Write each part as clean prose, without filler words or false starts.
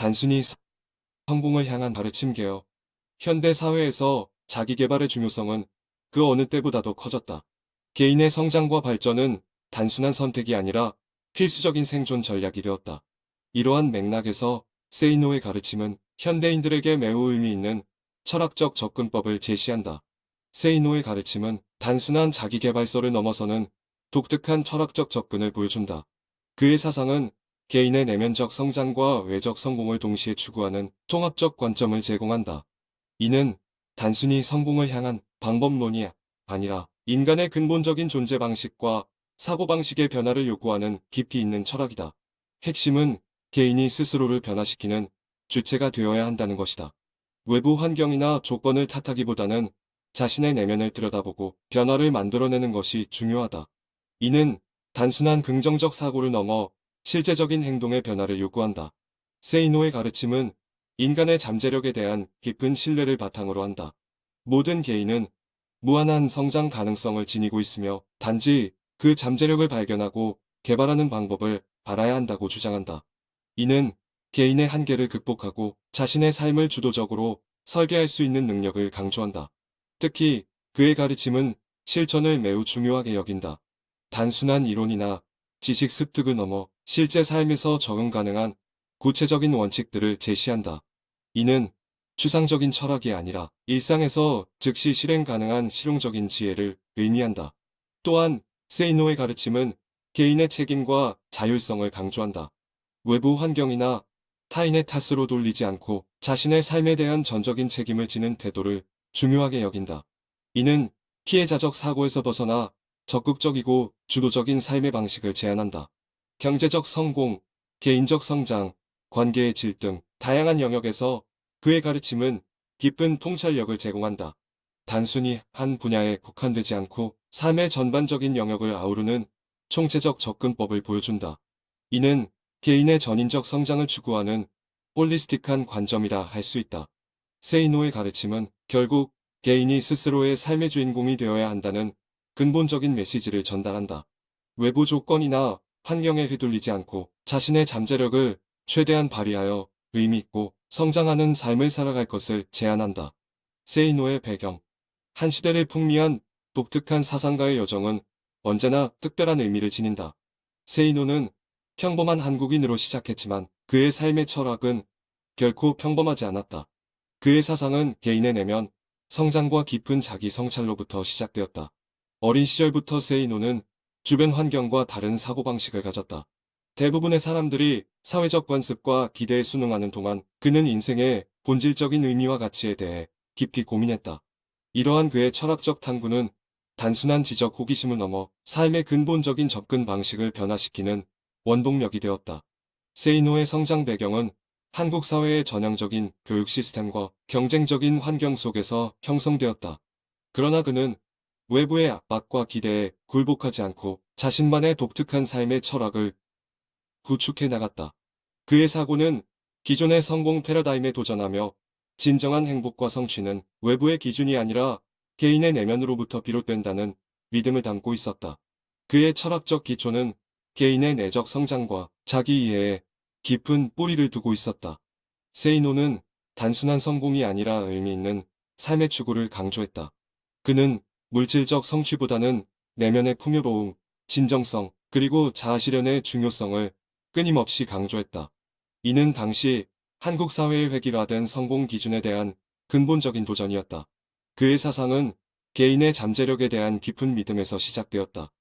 단순히 성공을 향한 가르침개요. 현대 사회에서 자기계발의 중요성은 그 어느 때보다도 커졌다. 개인의 성장과 발전은 단순한 선택이 아니라 필수적인 생존 전략이 되었다. 이러한 맥락에서 세이노의 가르침은 현대인들에게 매우 의미 있는 철학적 접근법을 제시한다. 세이노의 가르침은 단순한 자기계발서를 넘어서는 독특한 철학적 접근을 보여준다. 그의 사상은 개인의 내면적 성장과 외적 성공을 동시에 추구하는 통합적 관점을 제공한다. 이는 단순히 성공을 향한 방법론이 아니라 인간의 근본적인 존재 방식과 사고방식의 변화를 요구하는 깊이 있는 철학이다. 핵심은 개인이 스스로를 변화시키는 주체가 되어야 한다는 것이다. 외부 환경이나 조건을 탓하기보다는 자신의 내면을 들여다보고 변화를 만들어내는 것이 중요하다. 이는 단순한 긍정적 사고를 넘어 실제적인 행동의 변화를 요구한다. 세이노의 가르침은 인간의 잠재력에 대한 깊은 신뢰를 바탕으로 한다. 모든 개인은 무한한 성장 가능성을 지니고 있으며 단지 그 잠재력을 발견하고 개발하는 방법을 알아야 한다고 주장한다. 이는 개인의 한계를 극복하고 자신의 삶을 주도적으로 설계할 수 있는 능력을 강조한다. 특히 그의 가르침은 실천을 매우 중요하게 여긴다. 단순한 이론이나 지식 습득을 넘어 실제 삶에서 적용 가능한 구체적인 원칙들을 제시한다. 이는 추상적인 철학이 아니라 일상에서 즉시 실행 가능한 실용적인 지혜를 의미한다. 또한 세이노의 가르침은 개인의 책임과 자율성을 강조한다. 외부 환경이나 타인의 탓으로 돌리지 않고 자신의 삶에 대한 전적인 책임을 지는 태도를 중요하게 여긴다. 이는 피해자적 사고에서 벗어나 적극적이고 주도적인 삶의 방식을 제안한다. 경제적 성공, 개인적 성장, 관계의 질 등 다양한 영역에서 그의 가르침은 깊은 통찰력을 제공한다. 단순히 한 분야에 국한되지 않고 삶의 전반적인 영역을 아우르는 총체적 접근법을 보여준다. 이는 개인의 전인적 성장을 추구하는 홀리스틱한 관점이라 할 수 있다. 세이노의 가르침은 결국 개인이 스스로의 삶의 주인공이 되어야 한다는 근본적인 메시지를 전달한다. 외부 조건이나 환경에 휘둘리지 않고 자신의 잠재력을 최대한 발휘하여 의미 있고 성장하는 삶을 살아갈 것을 제안한다. 세이노의 배경. 한 시대를 풍미한 독특한 사상가의 여정은 언제나 특별한 의미를 지닌다. 세이노는 평범한 한국인으로 시작했지만 그의 삶의 철학은 결코 평범하지 않았다. 그의 사상은 개인의 내면, 성장과 깊은 자기 성찰로부터 시작되었다. 어린 시절부터 세이노는 주변 환경과 다른 사고방식을 가졌다. 대부분의 사람들이 사회적 관습과 기대에 순응하는 동안 그는 인생의 본질적인 의미와 가치에 대해 깊이 고민했다. 이러한 그의 철학적 탐구는 단순한 지적 호기심을 넘어 삶의 근본적인 접근 방식을 변화시키는 원동력이 되었다. 세이노의 성장 배경은 한국 사회의 전형적인 교육 시스템과 경쟁적인 환경 속에서 형성되었다. 그러나 그는 외부의 압박과 기대에 굴복하지 않고 자신만의 독특한 삶의 철학을 구축해 나갔다. 그의 사고는 기존의 성공 패러다임에 도전하며 진정한 행복과 성취는 외부의 기준이 아니라 개인의 내면으로부터 비롯된다는 믿음을 담고 있었다. 그의 철학적 기초는 개인의 내적 성장과 자기 이해에 깊은 뿌리를 두고 있었다. 세이노는 단순한 성공이 아니라 의미 있는 삶의 추구를 강조했다. 그는 물질적 성취보다는 내면의 풍요로움, 진정성, 그리고 자아실현의 중요성을 끊임없이 강조했다. 이는 당시 한국 사회의 획일화된 성공 기준에 대한 근본적인 도전이었다. 그의 사상은 개인의 잠재력에 대한 깊은 믿음에서 시작되었다.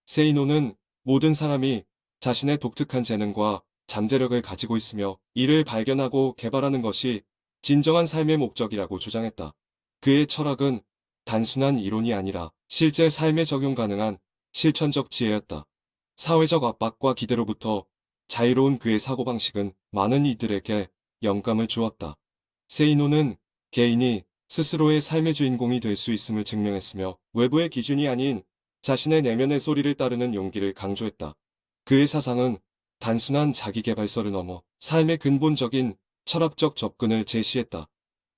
세이노는 모든 사람이 자신의 독특한 재능과 잠재력을 가지고 있으며 이를 발견하고 개발하는 것이 진정한 삶의 목적이라고 주장했다. 그의 철학은 단순한 이론이 아니라 실제 삶에 적용 가능한 실천적 지혜였다. 사회적 압박과 기대로부터 자유로운 그의 사고방식은 많은 이들에게 영감을 주었다. 세이노는 개인이 스스로의 삶의 주인공이 될 수 있음을 증명했으며 외부의 기준이 아닌 자신의 내면의 소리를 따르는 용기를 강조했다. 그의 사상은 단순한 자기계발서를 넘어 삶의 근본적인 철학적 접근을 제시했다.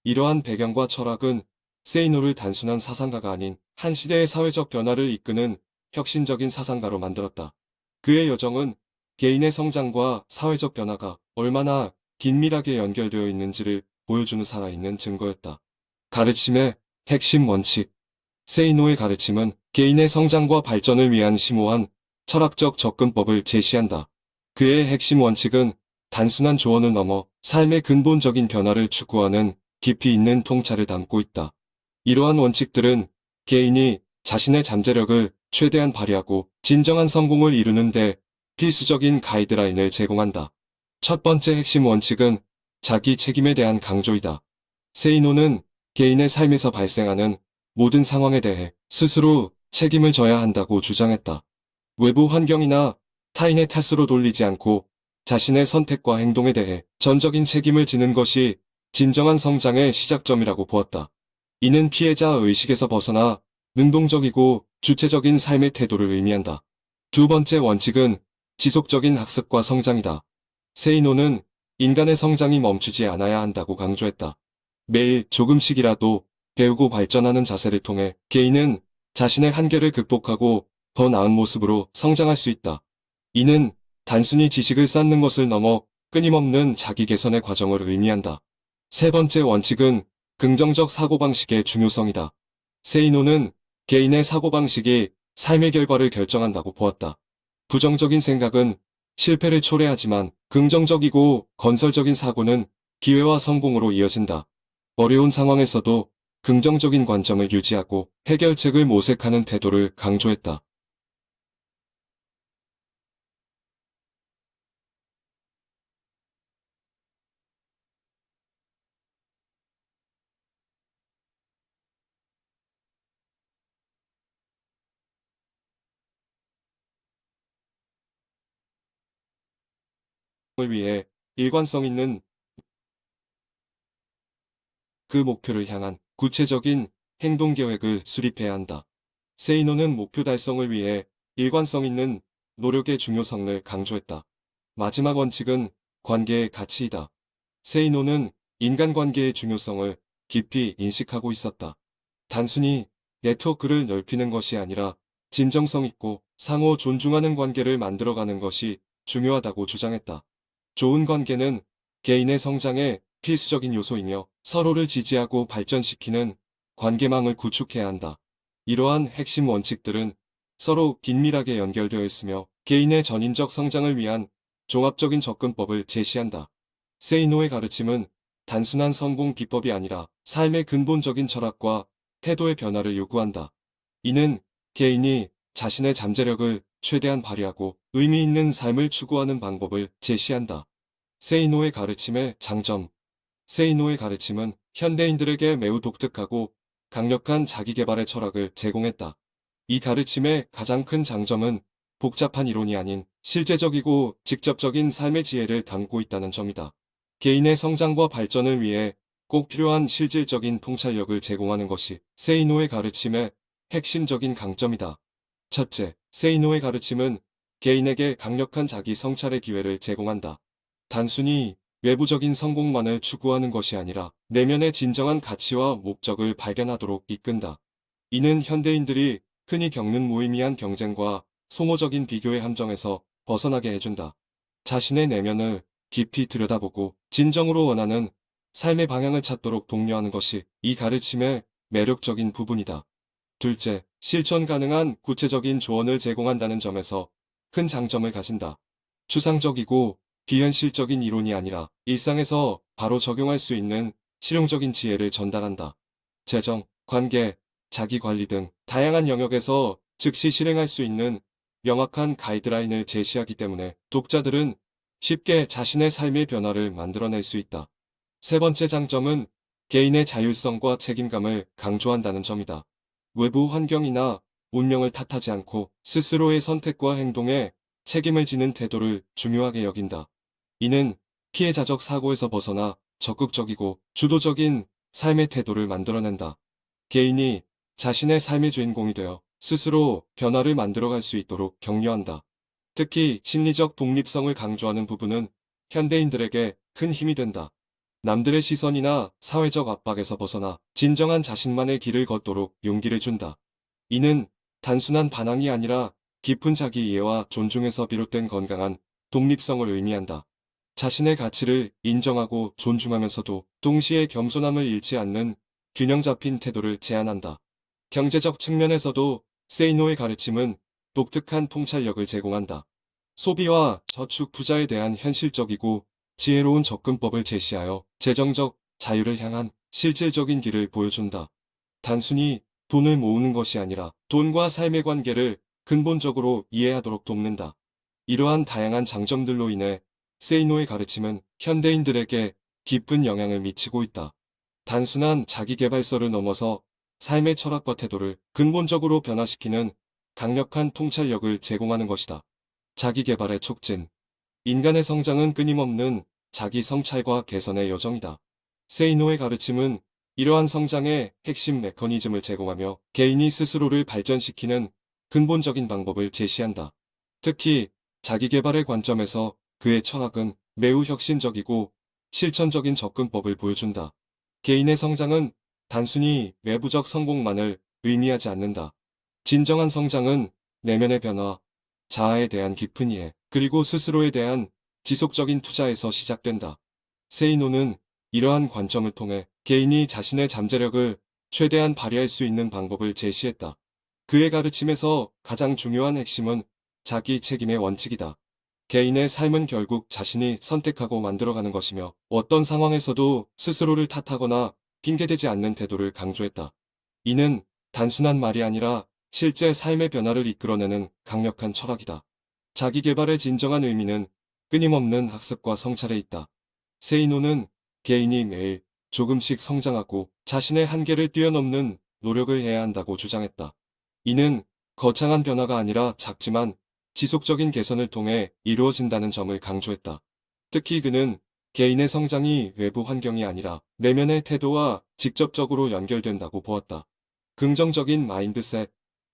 이러한 배경과 철학은 세이노를 단순한 사상가가 아닌 한 시대의 사회적 변화를 이끄는 혁신적인 사상가로 만들었다. 그의 여정은 개인의 성장과 사회적 변화가 얼마나 긴밀하게 연결되어 있는지를 보여주는 살아있는 증거였다. 가르침의 핵심 원칙. 세이노의 가르침은 개인의 성장과 발전을 위한 심오한 철학적 접근법을 제시한다. 그의 핵심 원칙은 단순한 조언을 넘어 삶의 근본적인 변화를 추구하는 깊이 있는 통찰을 담고 있다. 이러한 원칙들은 개인이 자신의 잠재력을 최대한 발휘하고 진정한 성공을 이루는 데 필수적인 가이드라인을 제공한다. 첫 번째 핵심 원칙은 자기 책임에 대한 강조이다. 세이노는 개인의 삶에서 발생하는 모든 상황에 대해 스스로 책임을 져야 한다고 주장했다. 외부 환경이나 타인의 탓으로 돌리지 않고 자신의 선택과 행동에 대해 전적인 책임을 지는 것이 진정한 성장의 시작점이라고 보았다. 이는 피해자 의식에서 벗어나 능동적이고 주체적인 삶의 태도를 의미한다. 두 번째 원칙은 지속적인 학습과 성장이다. 세이노는 인간의 성장이 멈추지 않아야 한다고 강조했다. 매일 조금씩이라도 배우고 발전하는 자세를 통해 개인은 자신의 한계를 극복하고 더 나은 모습으로 성장할 수 있다. 이는 단순히 지식을 쌓는 것을 넘어 끊임없는 자기 개선의 과정을 의미한다. 세 번째 원칙은 긍정적 사고방식의 중요성이다. 세이노는 개인의 사고방식이 삶의 결과를 결정한다고 보았다. 부정적인 생각은 실패를 초래하지만 긍정적이고 건설적인 사고는 기회와 성공으로 이어진다. 어려운 상황에서도 긍정적인 관점을 유지하고 해결책을 모색하는 태도를 강조했다. 을 위해 일관성 있는 그 목표를 향한 구체적인 행동 계획을 수립해야 한다. 세이노는 목표 달성을 위해 일관성 있는 노력의 중요성을 강조했다. 마지막 원칙은 관계의 가치이다. 세이노는 인간관계의 중요성을 깊이 인식하고 있었다. 단순히 네트워크를 넓히는 것이 아니라 진정성 있고 상호 존중하는 관계를 만들어가는 것이 중요하다고 주장했다. 좋은 관계는 개인의 성장의 필수적인 요소이며 서로를 지지하고 발전시키는 관계망을 구축해야 한다. 이러한 핵심 원칙들은 서로 긴밀하게 연결되어 있으며 개인의 전인적 성장을 위한 종합적인 접근법을 제시한다. 세이노의 가르침은 단순한 성공 비법이 아니라 삶의 근본적인 철학과 태도의 변화를 요구한다. 이는 개인이 자신의 잠재력을 최대한 발휘하고 의미 있는 삶을 추구하는 방법을 제시한다. 세이노의 가르침의 장점. 세이노의 가르침은 현대인들에게 매우 독특하고 강력한 자기계발의 철학을 제공했다. 이 가르침의 가장 큰 장점은 복잡한 이론이 아닌 실제적이고 직접적인 삶의 지혜를 담고 있다는 점이다. 개인의 성장과 발전을 위해 꼭 필요한 실질적인 통찰력을 제공하는 것이 세이노의 가르침의 핵심적인 강점이다. 첫째, 세이노의 가르침은 개인에게 강력한 자기 성찰의 기회를 제공한다. 단순히 외부적인 성공만을 추구하는 것이 아니라 내면의 진정한 가치와 목적을 발견하도록 이끈다. 이는 현대인들이 흔히 겪는 무의미한 경쟁과 소모적인 비교의 함정에서 벗어나게 해준다. 자신의 내면을 깊이 들여다보고 진정으로 원하는 삶의 방향을 찾도록 독려하는 것이 이 가르침의 매력적인 부분이다. 둘째, 실천 가능한 구체적인 조언을 제공한다는 점에서 큰 장점을 가진다. 추상적이고 비현실적인 이론이 아니라 일상에서 바로 적용할 수 있는 실용적인 지혜를 전달한다. 재정, 관계, 자기관리 등 다양한 영역에서 즉시 실행할 수 있는 명확한 가이드라인을 제시하기 때문에 독자들은 쉽게 자신의 삶의 변화를 만들어낼 수 있다. 세 번째 장점은 개인의 자율성과 책임감을 강조한다는 점이다. 외부 환경이나 운명을 탓하지 않고 스스로의 선택과 행동에 책임을 지는 태도를 중요하게 여긴다. 이는 피해자적 사고에서 벗어나 적극적이고 주도적인 삶의 태도를 만들어낸다. 개인이 자신의 삶의 주인공이 되어 스스로 변화를 만들어갈 수 있도록 격려한다. 특히 심리적 독립성을 강조하는 부분은 현대인들에게 큰 힘이 된다. 남들의 시선이나 사회적 압박에서 벗어나 진정한 자신만의 길을 걷도록 용기를 준다. 이는 단순한 반항이 아니라 깊은 자기 이해와 존중에서 비롯된 건강한 독립성을 의미한다. 자신의 가치를 인정하고 존중하면서도 동시에 겸손함을 잃지 않는 균형 잡힌 태도를 제안한다. 경제적 측면에서도 세이노의 가르침은 독특한 통찰력을 제공한다. 소비와 저축 투자에 대한 현실적이고 지혜로운 접근법을 제시하여 재정적 자유를 향한 실질적인 길을 보여준다. 단순히 돈을 모으는 것이 아니라 돈과 삶의 관계를 근본적으로 이해하도록 돕는다. 이러한 다양한 장점들로 인해 세이노의 가르침은 현대인들에게 깊은 영향을 미치고 있다. 단순한 자기계발서를 넘어서 삶의 철학과 태도를 근본적으로 변화시키는 강력한 통찰력을 제공하는 것이다. 자기계발의 촉진. 인간의 성장은 끊임없는 자기 성찰과 개선의 여정이다. 세이노의 가르침은 이러한 성장의 핵심 메커니즘을 제공하며 개인이 스스로를 발전시키는 근본적인 방법을 제시한다. 특히 자기계발의 관점에서 그의 철학은 매우 혁신적이고 실천적인 접근법을 보여준다. 개인의 성장은 단순히 외부적 성공만을 의미하지 않는다. 진정한 성장은 내면의 변화, 자아에 대한 깊은 이해, 그리고 스스로에 대한 지속적인 투자에서 시작된다. 세이노는 이러한 관점을 통해 개인이 자신의 잠재력을 최대한 발휘할 수 있는 방법을 제시했다. 그의 가르침에서 가장 중요한 핵심은 자기 책임의 원칙이다. 개인의 삶은 결국 자신이 선택하고 만들어가는 것이며 어떤 상황에서도 스스로를 탓하거나 핑계대지 않는 태도를 강조했다. 이는 단순한 말이 아니라 실제 삶의 변화를 이끌어내는 강력한 철학이다. 자기 개발의 진정한 의미는 끊임없는 학습과 성찰에 있다. 세이노는 개인이 매일 조금씩 성장하고 자신의 한계를 뛰어넘는 노력을 해야 한다고 주장했다. 이는 거창한 변화가 아니라 작지만 지속적인 개선을 통해 이루어진다는 점을 강조했다. 특히 그는 개인의 성장이 외부 환경이 아니라 내면의 태도와 직접적으로 연결된다고 보았다. 긍정적인 마인드셋,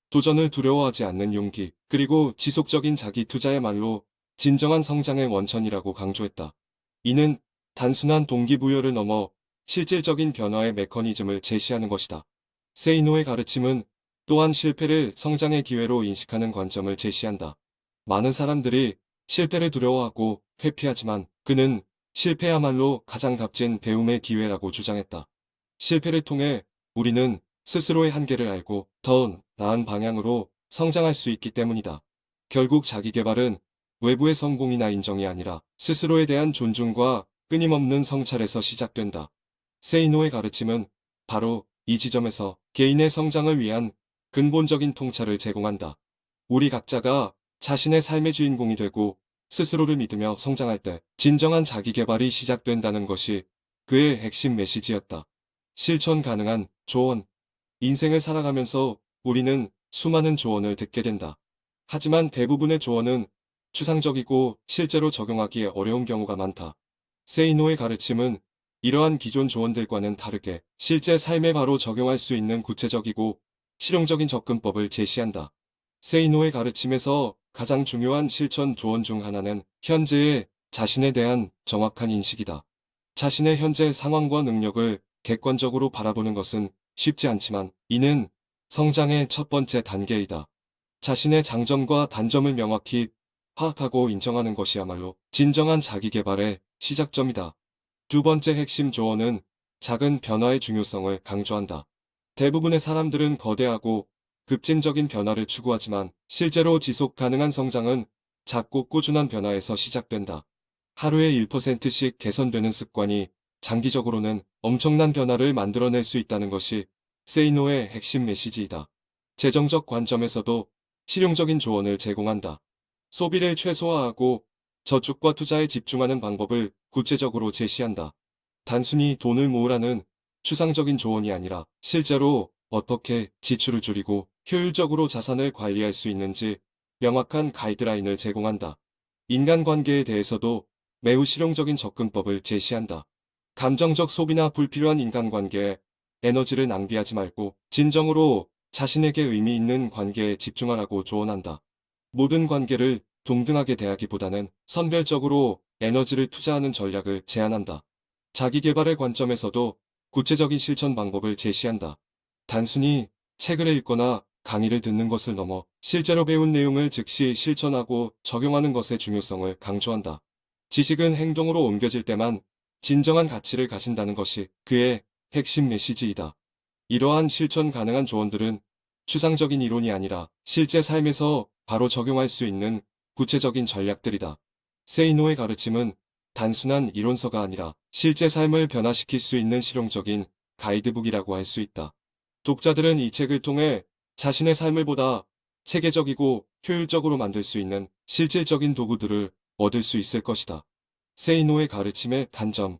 도전을 두려워하지 않는 용기, 그리고 지속적인 자기 투자야말로 진정한 성장의 원천이라고 강조했다. 이는 단순한 동기부여를 넘어 실질적인 변화의 메커니즘을 제시하는 것이다. 세이노의 가르침은 또한 실패를 성장의 기회로 인식하는 관점을 제시한다. 많은 사람들이 실패를 두려워하고 회피하지만 그는 실패야말로 가장 값진 배움의 기회라고 주장했다. 실패를 통해 우리는 스스로의 한계를 알고 더 나은 방향으로 성장할 수 있기 때문이다. 결국 자기 개발은 외부의 성공이나 인정이 아니라 스스로에 대한 존중과 끊임없는 성찰에서 시작된다. 세이노의 가르침은 바로 이 지점에서 개인의 성장을 위한 근본적인 통찰을 제공한다. 우리 각자가 자신의 삶의 주인공이 되고 스스로를 믿으며 성장할 때 진정한 자기 개발이 시작된다는 것이 그의 핵심 메시지였다. 실천 가능한 조언. 인생을 살아가면서 우리는 수많은 조언을 듣게 된다. 하지만 대부분의 조언은 추상적이고 실제로 적용하기 어려운 경우가 많다. 세이노의 가르침은 이러한 기존 조언들과는 다르게 실제 삶에 바로 적용할 수 있는 구체적이고 실용적인 접근법을 제시한다. 세이노의 가르침에서 가장 중요한 실천 조언 중 하나는 현재의 자신에 대한 정확한 인식이다. 자신의 현재 상황과 능력을 객관적으로 바라보는 것은 쉽지 않지만 이는 성장의 첫 번째 단계이다. 자신의 장점과 단점을 명확히 파악하고 인정하는 것이야말로 진정한 자기 개발의 시작점이다. 두 번째 핵심 조언은 작은 변화의 중요성을 강조한다. 대부분의 사람들은 거대하고 급진적인 변화를 추구하지만 실제로 지속 가능한 성장은 작고 꾸준한 변화에서 시작된다. 하루에 1%씩 개선되는 습관이 장기적으로는 엄청난 변화를 만들어낼 수 있다는 것이 세이노의 핵심 메시지이다. 재정적 관점에서도 실용적인 조언을 제공한다. 소비를 최소화하고 저축과 투자에 집중하는 방법을 구체적으로 제시한다. 단순히 돈을 모으라는 추상적인 조언이 아니라 실제로 어떻게 지출을 줄이고 효율적으로 자산을 관리할 수 있는지 명확한 가이드라인을 제공한다. 인간관계에 대해서도 매우 실용적인 접근법을 제시한다. 감정적 소비나 불필요한 인간관계에 에너지를 낭비하지 말고 진정으로 자신에게 의미 있는 관계에 집중하라고 조언한다. 모든 관계를 동등하게 대하기보다는 선별적으로 에너지를 투자하는 전략을 제안한다. 자기 개발의 관점에서도 구체적인 실천 방법을 제시한다. 단순히 책을 읽거나 강의를 듣는 것을 넘어 실제로 배운 내용을 즉시 실천하고 적용하는 것의 중요성을 강조한다. 지식은 행동으로 옮겨질 때만 진정한 가치를 가진다는 것이 그의 핵심 메시지이다. 이러한 실천 가능한 조언들은 추상적인 이론이 아니라 실제 삶에서 바로 적용할 수 있는 구체적인 전략들이다. 세이노의 가르침은 단순한 이론서가 아니라 실제 삶을 변화시킬 수 있는 실용적인 가이드북이라고 할 수 있다. 독자들은 이 책을 통해 자신의 삶을 보다 체계적이고 효율적으로 만들 수 있는 실질적인 도구들을 얻을 수 있을 것이다. 세이노의 가르침의 단점.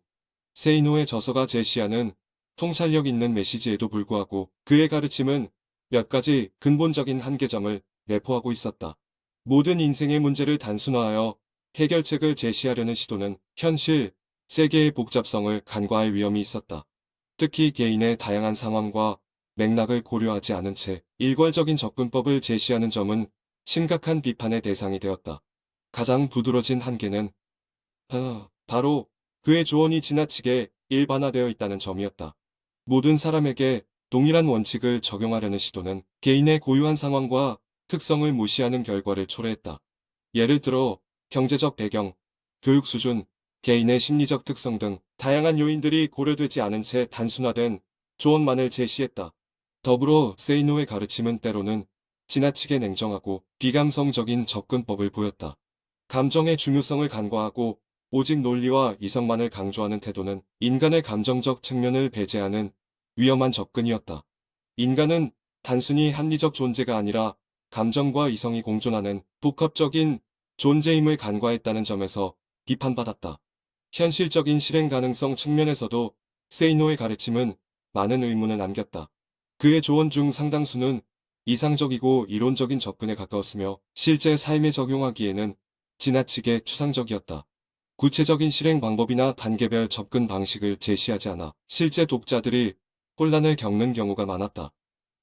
세이노의 저서가 제시하는 통찰력 있는 메시지에도 불구하고 그의 가르침은 몇 가지 근본적인 한계점을 내포하고 있었다. 모든 인생의 문제를 단순화하여 해결책을 제시하려는 시도는 현실, 세계의 복잡성을 간과할 위험이 있었다. 특히 개인의 다양한 상황과 맥락을 고려하지 않은 채 일괄적인 접근법을 제시하는 점은 심각한 비판의 대상이 되었다. 가장 두드러진 한계는 바로 그의 조언이 지나치게 일반화되어 있다는 점이었다. 모든 사람에게 동일한 원칙을 적용하려는 시도는 개인의 고유한 상황과 특성을 무시하는 결과를 초래했다. 예를 들어 경제적 배경, 교육 수준, 개인의 심리적 특성 등 다양한 요인들이 고려되지 않은 채 단순화된 조언만을 제시했다. 더불어 세이노의 가르침은 때로는 지나치게 냉정하고 비감성적인 접근법을 보였다. 감정의 중요성을 간과하고 오직 논리와 이성만을 강조하는 태도는 인간의 감정적 측면을 배제하는 위험한 접근이었다. 인간은 단순히 합리적 존재가 아니라 감정과 이성이 공존하는 복합적인 존재임을 간과했다는 점에서 비판받았다. 현실적인 실행 가능성 측면에서도 세이노의 가르침은 많은 의문을 남겼다. 그의 조언 중 상당수는 이상적이고 이론적인 접근에 가까웠으며 실제 삶에 적용하기에는 지나치게 추상적이었다. 구체적인 실행 방법이나 단계별 접근 방식을 제시하지 않아 실제 독자들이 혼란을 겪는 경우가 많았다.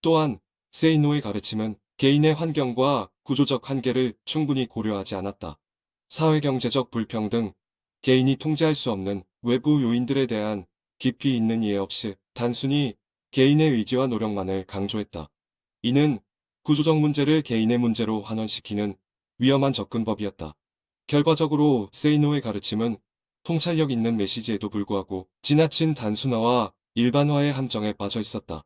또한 세이노의 가르침은 개인의 환경과 구조적 한계를 충분히 고려하지 않았다. 사회경제적 불평등, 개인이 통제할 수 없는 외부 요인들에 대한 깊이 있는 이해 없이 단순히 개인의 의지와 노력만을 강조했다. 이는 구조적 문제를 개인의 문제로 환원시키는 위험한 접근법이었다. 결과적으로 세이노의 가르침은 통찰력 있는 메시지에도 불구하고 지나친 단순화와 일반화의 함정에 빠져 있었다.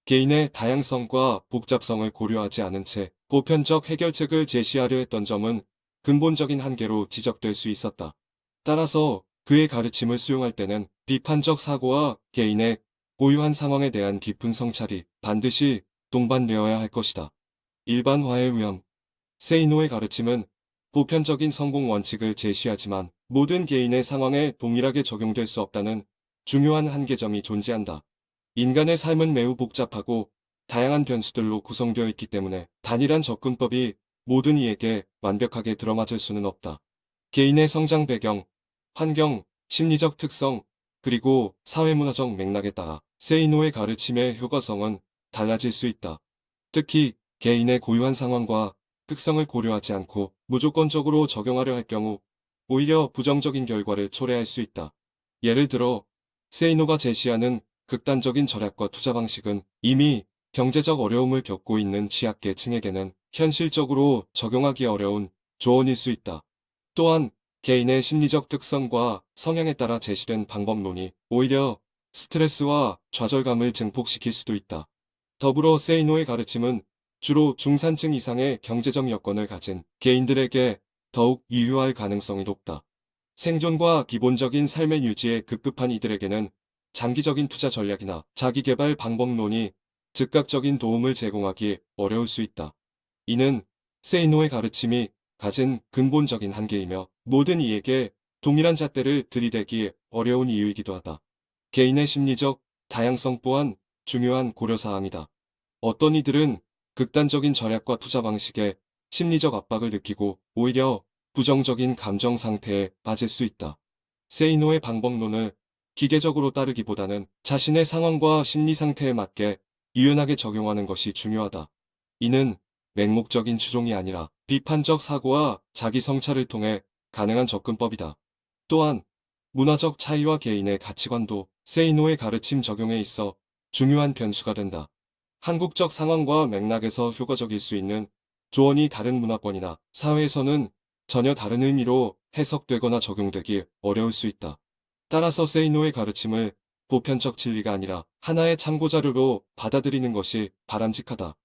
개인의 다양성과 복잡성을 고려하지 않은 채 보편적 해결책을 제시하려 했던 점은 근본적인 한계로 지적될 수 있었다. 따라서 그의 가르침을 수용할 때는 비판적 사고와 개인의 고유한 상황에 대한 깊은 성찰이 반드시 동반되어야 할 것이다. 일반화의 위험. 세이노의 가르침은 보편적인 성공 원칙을 제시하지만 모든 개인의 상황에 동일하게 적용될 수 없다는 중요한 한계점이 존재한다. 인간의 삶은 매우 복잡하고 다양한 변수들로 구성되어 있기 때문에 단일한 접근법이 모든 이에게 완벽하게 들어맞을 수는 없다. 개인의 성장 배경, 환경, 심리적 특성, 그리고 사회문화적 맥락에 따라 세이노의 가르침의 효과성은 달라질 수 있다. 특히 개인의 고유한 상황과 특성을 고려하지 않고 무조건적으로 적용하려 할 경우 오히려 부정적인 결과를 초래할 수 있다. 예를 들어 세이노가 제시하는 극단적인 절약과 투자 방식은 이미 경제적 어려움을 겪고 있는 취약계층에게는 현실적으로 적용하기 어려운 조언일 수 있다. 또한 개인의 심리적 특성과 성향에 따라 제시된 방법론이 오히려 스트레스와 좌절감을 증폭시킬 수도 있다. 더불어 세이노의 가르침은 주로 중산층 이상의 경제적 여건을 가진 개인들에게 더욱 유효할 가능성이 높다. 생존과 기본적인 삶의 유지에 급급한 이들에게는 장기적인 투자 전략이나 자기개발 방법론이 즉각적인 도움을 제공하기 어려울 수 있다. 이는 세이노의 가르침이 가진 근본적인 한계이며 모든 이에게 동일한 잣대를 들이대기 어려운 이유이기도 하다. 개인의 심리적 다양성 또한 중요한 고려사항이다. 어떤 이들은 극단적인 절약과 투자 방식에 심리적 압박을 느끼고 오히려 부정적인 감정 상태에 빠질 수 있다. 세이노의 방법론을 기계적으로 따르기보다는 자신의 상황과 심리 상태에 맞게 유연하게 적용하는 것이 중요하다. 이는 맹목적인 추종이 아니라 비판적 사고와 자기 성찰을 통해 가능한 접근법이다. 또한 문화적 차이와 개인의 가치관도 세이노의 가르침 적용에 있어 중요한 변수가 된다. 한국적 상황과 맥락에서 효과적일 수 있는 조언이 다른 문화권이나 사회에서는 전혀 다른 의미로 해석되거나 적용되기 어려울 수 있다. 따라서 세이노의 가르침을 보편적 진리가 아니라 하나의 참고자료로 받아들이는 것이 바람직하다.